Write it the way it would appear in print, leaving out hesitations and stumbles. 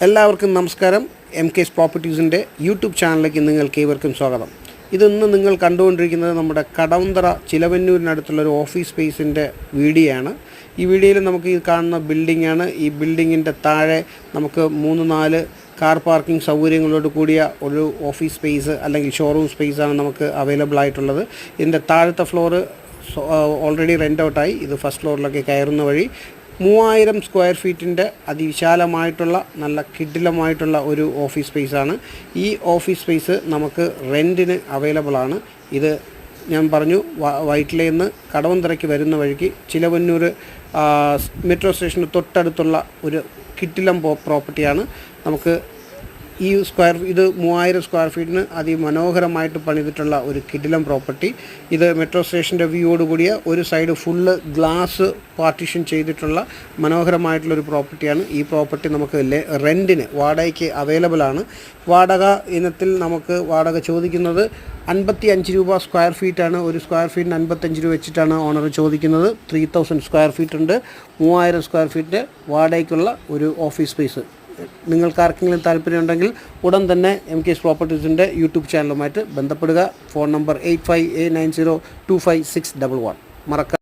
എല്ലാവർക്കും നമസ്കാരം. M കെസ് പ്രോപ്പർട്ടീസിൻ്റെ YouTube ചാനലിലേക്ക് നിങ്ങൾക്ക് ഏവർക്കും സ്വാഗതം. ഇതൊന്ന് നിങ്ങൾ കണ്ടുകൊണ്ടിരിക്കുന്നത് നമ്മുടെ കടവന്തറ ചിലവന്നൂരിനടുത്തുള്ളൊരു ഓഫീസ് സ്പേസിൻ്റെ വീഡിയോ ആണ്. ഈ വീഡിയോയിൽ നമുക്ക് ഈ കാണുന്ന ബിൽഡിംഗാണ്. ഈ ബിൽഡിങ്ങിൻ്റെ താഴെ നമുക്ക് 3-4 കാർ പാർക്കിംഗ് സൗകര്യങ്ങളോട് കൂടിയ ഒരു ഓഫീസ് സ്പേസ് അല്ലെങ്കിൽ ഷോറൂം സ്പേസാണ് നമുക്ക് അവൈലബിൾ ആയിട്ടുള്ളത്. ഇതിൻ്റെ താഴത്തെ ഫ്ലോറ് ഓൾറെഡി റെൻ്റ് ഔട്ടായി. ഇത് ഫസ്റ്റ് ഫ്ലോറിലൊക്കെ കയറുന്ന വഴി 3000 സ്ക്വയർ ഫീറ്റിൻ്റെ അതിവിശാലമായിട്ടുള്ള നല്ല കിടിലമായിട്ടുള്ള ഒരു ഓഫീസ് സ്പേസാണ്. ഈ ഓഫീസ് സ്പേസ് നമുക്ക് റെൻറ്റിന് അവൈലബിൾ ആണ്. ഇത് ഞാൻ പറഞ്ഞു, വൈറ്റിലയിൽ നിന്ന് കടവന്തറയ്ക്ക് വരുന്ന വഴിക്ക് ചിലവന്നൂർ മെട്രോ സ്റ്റേഷന് തൊട്ടടുത്തുള്ള ഒരു കിടിലം പ്രോപ്പർട്ടിയാണ്. നമുക്ക് ഇത് 3000 സ്ക്വയർ ഫീറ്റിന് അതിമനോഹരമായിട്ട് പണിതിട്ടുള്ള ഒരു കിടിലം പ്രോപ്പർട്ടി. ഇത് മെട്രോ സ്റ്റേഷൻ്റെ വ്യൂയോട് കൂടിയ ഒരു സൈഡ് ഫുള്ള് ഗ്ലാസ് പാർട്ടീഷൻ ചെയ്തിട്ടുള്ള മനോഹരമായിട്ടുള്ളൊരു പ്രോപ്പർട്ടിയാണ്. ഈ പ്രോപ്പർട്ടി നമുക്ക് റെൻറ്റിന് വാടകയ്ക്ക് അവൈലബിൾ ആണ്. വാടക ഇനത്തിൽ നമുക്ക് വാടക ചോദിക്കുന്നത് 55 രൂപ സ്ക്വയർ ഫീറ്റാണ്. ഒരു സ്ക്വയർ ഫീറ്റിന് 55 രൂപ വെച്ചിട്ടാണ് ഓണർ ചോദിക്കുന്നത്. 3000 സ്ക്വയർ ഫീറ്റ് ഉണ്ട്. 3000 സ്ക്വയർ ഫീറ്റ് വാടകയ്ക്കുള്ള ഒരു ഓഫീസ് സ്പേസ്. നിങ്ങൾക്ക് ആർക്കെങ്കിലും താല്പര്യമുണ്ടെങ്കിൽ ഉടൻ തന്നെ എം കെ പ്രോപ്പർട്ടീസിൻ്റെ യൂട്യൂബ് ചാനലുമായിട്ട് ബന്ധപ്പെടുക. ഫോൺ നമ്പർ 8589025611 മറക്കാം.